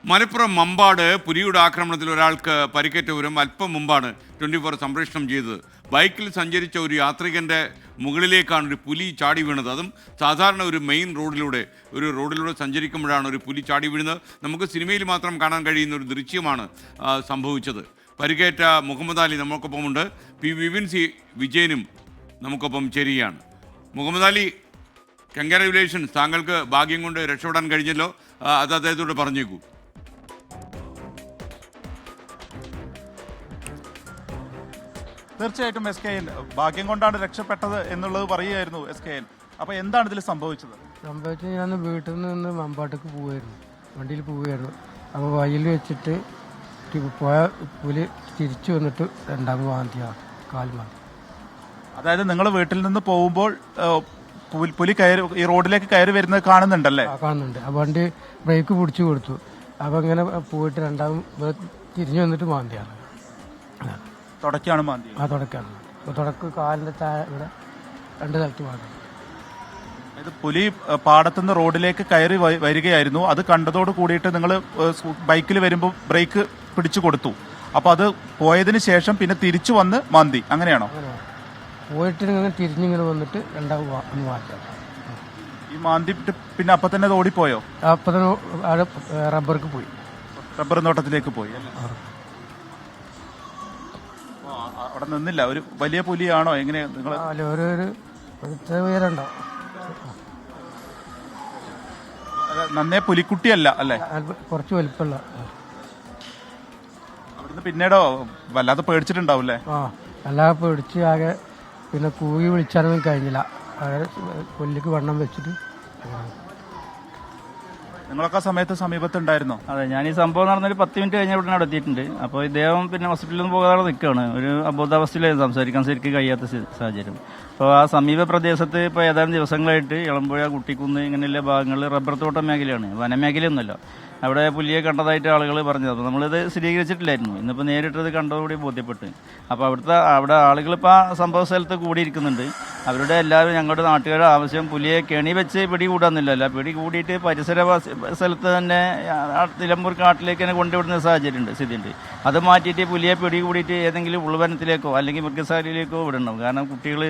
മലപ്പുറം മമ്പാട് പുലിയുടെ ആക്രമണത്തിൽ ഒരാൾക്ക് പരിക്കേറ്റ വിവരം അല്പം മുമ്പാണ് 24 സംപ്രേഷണം ചെയ്തത്. ബൈക്കിൽ സഞ്ചരിച്ച ഒരു യാത്രികൻ്റെ മുകളിലേക്കാണ് ഒരു പുലി ചാടി വീണത്. അതും സാധാരണ ഒരു മെയിൻ റോഡിലൂടെ സഞ്ചരിക്കുമ്പോഴാണ് ഒരു പുലി ചാടി വീഴുന്നത്. നമുക്ക് സിനിമയിൽ മാത്രം കാണാൻ കഴിയുന്ന ഒരു ദൃശ്യമാണ് സംഭവിച്ചത്. പരിക്കേറ്റ മുഹമ്മദ് അലി നമുക്കൊപ്പമുണ്ട്. വിപിൻ സി വിജയനും നമുക്കൊപ്പം ചേരുകയാണ്. മുഹമ്മദ് അലി, കൺഗ്രാജുലേഷൻസ്, താങ്കൾക്ക് ഭാഗ്യം കൊണ്ട് രക്ഷപ്പെടാൻ കഴിഞ്ഞല്ലോ. അത് അദ്ദേഹത്തോട് പറഞ്ഞേക്കൂ. തീർച്ചയായിട്ടും എസ് കെ എൻ ഭാഗ്യം കൊണ്ടാണ് രക്ഷപ്പെട്ടത് എന്നുള്ളത് പറയുകയായിരുന്നു എസ് കെ എൻ. അപ്പോൾ എന്താണ് ഇതിൽ സംഭവിച്ചത്? ഞാൻ വീട്ടിൽ നിന്ന് മമ്പാട്ടേക്ക് പോവുമായിരുന്നു, വണ്ടിയിൽ പോവുകയായിരുന്നു. അപ്പോൾ വഴിയിൽ വെച്ചിട്ട് പോയ പുലി തിരിച്ചു വന്നിട്ട് രണ്ടാമത് മാന്തിയാണ്, കാൽ മാന്തി. അതായത് നിങ്ങൾ വീട്ടിൽ നിന്ന് പോകുമ്പോൾ പുലി കയറി ഈ റോഡിലേക്ക് കയറി വരുന്നത് കാണുന്നുണ്ടല്ലേ? കാണുന്നുണ്ട്. ആ വണ്ടി ബ്രേക്ക് പിടിച്ചു കൊടുത്തു. അപ്പോൾ ഇങ്ങനെ പോയിട്ട് രണ്ടാമത് തിരിഞ്ഞു വന്നിട്ട് മാന്തിയാണ്. തുടക്കാണ് മാന്തി. തുടക്കാണ്. തുടക്ക് കാലിൻ്റെ താഴെ ഇവിടെ രണ്ട് സ്ഥലത്ത് മാന്തി. ഇത് പുലി പാടത്തുനിന്ന് റോഡിലേക്ക് കയറി വരികയായിരുന്നു. അത് കണ്ടതോട് കൂടിയിട്ട് നിങ്ങൾ ബൈക്കിൽ വരുമ്പോൾ ബ്രേക്ക് പിടിച്ചു കൊടുത്തു. അപ്പോൾ അത് പോയതിന് ശേഷം പിന്നെ തിരിച്ചു വന്ന് മാന്തി, അങ്ങനെയാണോ? പോയിട്ട് ഇങ്ങനെ തിരിഞ്ഞിങ്ങനെ വന്നിട്ട് രണ്ടാമത് മാറ്റാം. ഈ മാന്തി പിന്നെ അപ്പം തന്നെ അത് ഓടിപ്പോയോ? അപ്പം തന്നെ റബ്ബർക്ക് പോയി, റബ്ബർ തോട്ടത്തിലേക്ക് പോയി. അവിടെ നിന്നില്ല. ഒരു വലിയ പുലിയാണോ എങ്ങനെ? നിങ്ങൾ ഉയരണ്ടോ? നന്നേ പുലിക്കുട്ടിയല്ല അല്ലേ? കുറച്ച് വലിപ്പമുള്ള. അവിടുന്ന് പിന്നീടോ വല്ലാതെ പേടിച്ചിട്ടുണ്ടാവൂല്ലേ? അല്ലാതെ പേടിച്ച് ആകെ പിന്നെ കൂവി വിളിച്ചാലൊന്നും കഴിഞ്ഞില്ല. ആകെ പുല്ലിക്ക് വണ്ണം വെച്ചിട്ട്. നിങ്ങളൊക്കെ സമയത്ത് സമീപത്തുണ്ടായിരുന്നോ? അതെ, ഞാൻ ഈ സംഭവം നടന്നൊരു 10 മിനിറ്റ് കഴിഞ്ഞ ഉടനെ അവിടെ എത്തിയിട്ടുണ്ട്. അപ്പോൾ ഇദ്ദേഹം പിന്നെ ഹോസ്പിറ്റലിൽ നിന്ന് പോകാതെ നിൽക്കുകയാണ്. ഒരു അബോധാവസ്ഥയിലായിരുന്നു, സംസാരിക്കാൻ ശരിക്കും കഴിയാത്ത സാഹചര്യം. അപ്പോൾ ആ സമീപ പ്രദേശത്ത് ഇപ്പോൾ ഏതാനും ദിവസങ്ങളായിട്ട് ഇളമ്പുഴ, കുട്ടിക്കുന്ന് ഇങ്ങനെയുള്ള ഭാഗങ്ങളിൽ റബ്ബർ തോട്ടം മേഖലയാണ്, വനമേഖലയൊന്നുമല്ല. അവിടെ പുലിയെ കണ്ടതായിട്ട് ആളുകൾ പറഞ്ഞത്. അപ്പോൾ നമ്മളിത് സ്ഥിരീകരിച്ചിട്ടില്ലായിരുന്നു. ഇന്നിപ്പോൾ നേരിട്ടത് കണ്ടതോടുകൂടി ബോധ്യപ്പെട്ട്. അപ്പോൾ അവിടെ ആളുകളിപ്പോൾ ആ സംഭവ സ്ഥലത്ത് കൂടിയിരിക്കുന്നുണ്ട്. അവരുടെ എല്ലാവരും ഞങ്ങളുടെ നാട്ടുകാരുടെ ആവശ്യം പുലിയെ കെണി വെച്ച് പിടികൂടാന്നില്ലല്ല, പിടികൂടിയിട്ട് പരിസര സ്ഥലത്ത് തന്നെ നിലമ്പൂർ കാട്ടിലേക്ക് തന്നെ കൊണ്ടുവിടുന്ന സാഹചര്യമുണ്ട്, സ്ഥിതിയുണ്ട്. അത് മാറ്റിയിട്ട് പുലിയെ പിടികൂടിയിട്ട് ഏതെങ്കിലും ഉൾവനത്തിലേക്കോ അല്ലെങ്കിൽ മൃഗശാലയിലേക്കോ വിടണം. കാരണം കുട്ടികൾ,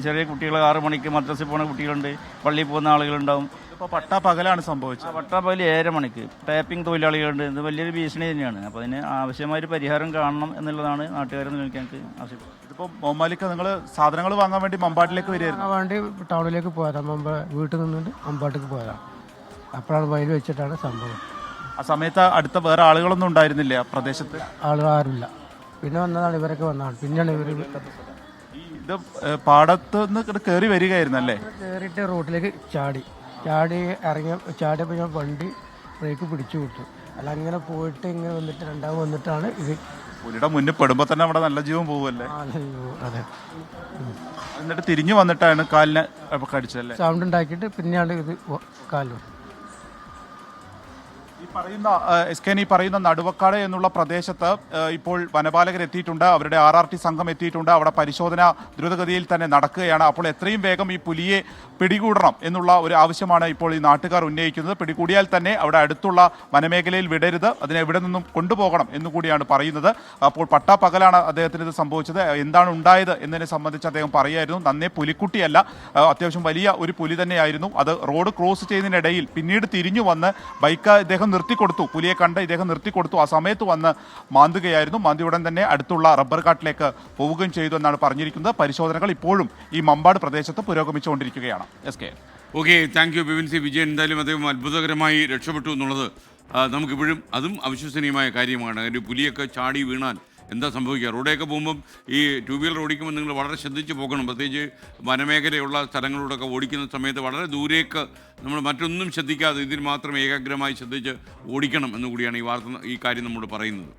ചെറിയ കുട്ടികൾ 6 മണിക്ക് മദ്രസയിൽ പോകുന്ന കുട്ടികളുണ്ട്, പള്ളിയിൽ പോകുന്ന ആളുകളുണ്ടാവും. ഇപ്പോൾ പട്ടാപ്പകലാണ് സംഭവിച്ചത്. പട്ടാപ്പകൽ 7 മണിക്ക് ടാപ്പിംഗ് തൊഴിലാളികളുണ്ട്. ഇത് വലിയൊരു ഭീഷണി തന്നെയാണ്. അപ്പോൾ അതിന് ആവശ്യമായൊരു പരിഹാരം കാണണം എന്നുള്ളതാണ് നാട്ടുകാരെ നിങ്ങൾക്ക് ആവശ്യം. ഇതിപ്പോൾ മോമാലിക്ക, നിങ്ങൾ സാധനങ്ങൾ വാങ്ങാൻ വേണ്ടി മമ്പാട്ടിലേക്ക് വരികയായിരുന്നു? വേണ്ടി ടൗണിലേക്ക് പോയതാണ്. വീട്ടിൽ നിന്നിട്ട് മമ്പാട്ടേക്ക് പോയതാണ്. അപ്പോഴാണ് വയൽ വെച്ചിട്ടാണ് സംഭവം. ആ സമയത്ത് അടുത്ത വേറെ ആളുകളൊന്നും ഉണ്ടായിരുന്നില്ല ആ പ്രദേശത്ത്? ആളുകൾ ആരുമില്ല. പിന്നെ വന്നതാണ് ഇവരൊക്കെ വന്നതാണ്. പിന്നെയാണ് ഇവർ ഇത് പാടത്ത് നിന്ന് കയറി വരികയായിരുന്നല്ലേ? കയറിയിട്ട് റോഡിലേക്ക് ചാടി ചാടിയപ്പോൾ ഞാൻ വണ്ടി ബ്രേക്ക് പിടിച്ചു കൊടുത്തു. അല്ല, അങ്ങനെ പോയിട്ട് ഇങ്ങനെ വന്നിട്ട് രണ്ടാമത് വന്നിട്ടാണ് ഇത്. പുലിയുടെ മുന്നിൽ പെടുമ്പോൾ തന്നെ അവിടെ നല്ല ജീവൻ പോവല്ലേ? അതെ. എന്നിട്ട് തിരിഞ്ഞു വന്നിട്ടാണ് കാലിനെ കടിച്ചല്ലേ? സൗണ്ട് ഉണ്ടാക്കിയിട്ട് പിന്നെയാണ് ഇത് കാലിൽ. ഈ പറയുന്ന നടുവക്കാട് എന്നുള്ള പ്രദേശത്ത് ഇപ്പോൾ വനപാലകർ എത്തിയിട്ടുണ്ട്. അവരുടെ RRT സംഘം എത്തിയിട്ടുണ്ട്. അവിടെ പരിശോധന ദ്രുതഗതിയിൽ തന്നെ നടക്കുകയാണ്. അപ്പോൾ എത്രയും വേഗം ഈ പുലിയെ പിടികൂടണം എന്നുള്ള ഒരു ആവശ്യമാണ് ഇപ്പോൾ ഈ നാട്ടുകാർ ഉന്നയിക്കുന്നത്. പിടികൂടിയാൽ തന്നെ അവിടെ അടുത്തുള്ള വനമേഖലയിൽ വിടരുത്, അതിനെ എവിടെ നിന്നും കൊണ്ടുപോകണം എന്നുകൂടിയാണ് പറയുന്നത്. അപ്പോൾ പട്ടാപ്പകലാണ് അദ്ദേഹത്തിന് ഇത് സംഭവിച്ചത്. എന്താണ് ഉണ്ടായത് എന്നതിനെ സംബന്ധിച്ച് അദ്ദേഹം പറയുമായിരുന്നു. നന്നേ പുലിക്കുട്ടിയല്ല, അത്യാവശ്യം വലിയ ഒരു പുലി തന്നെയായിരുന്നു. അത് റോഡ് ക്രോസ് ചെയ്യുന്നതിനിടയിൽ പിന്നീട് തിരിഞ്ഞു വന്ന് ബൈക്ക് ഇദ്ദേഹം നിർത്തിക്കൊടുത്തു. പുലിയെ കണ്ട് ഇദ്ദേഹം നിർത്തിക്കൊടുത്തു. ആ സമയത്ത് വന്ന് മാന്തുകയായിരുന്നു. മാന്തിയുടൻ തന്നെ അടുത്തുള്ള റബ്ബർ കാട്ടിലേക്ക് പോവുകയും ചെയ്തു എന്നാണ് പറഞ്ഞിരിക്കുന്നത്. പരിശോധനകൾ ഇപ്പോഴും ഈ മമ്പാട് പ്രദേശത്ത് പുരോഗമിച്ചുകൊണ്ടിരിക്കുകയാണ്. Okay, thank you Vipin C Vijayan. എന്തായാലും അദ്ദേഹം അത്ഭുതകരമായി രക്ഷപ്പെട്ടു എന്നുള്ളത് നമുക്കിപ്പോഴും അതും അവിശ്വസനീയമായ കാര്യമാണ്. ഒരു പുലിയൊക്കെ ചാടി വീണാൽ എന്താ സംഭവിക്കുക? റോഡൊക്കെ പോകുമ്പം ഈ 2 വീലർ ഓടിക്കുമ്പോൾ നിങ്ങൾ വളരെ ശ്രദ്ധിച്ച് പോകണം. പ്രത്യേകിച്ച് വനമേഖലയുള്ള സ്ഥലങ്ങളിലൂടെയൊക്കെ ഓടിക്കുന്ന സമയത്ത് വളരെ ദൂരേക്ക് നമ്മൾ മറ്റൊന്നും ശ്രദ്ധിക്കാതെ ഇതിൽ മാത്രം ഏകാഗ്രമായി ശ്രദ്ധിച്ച് ഓടിക്കണം എന്നുകൂടിയാണ് ഈ കാര്യം നമ്മോട് പറയുന്നത്.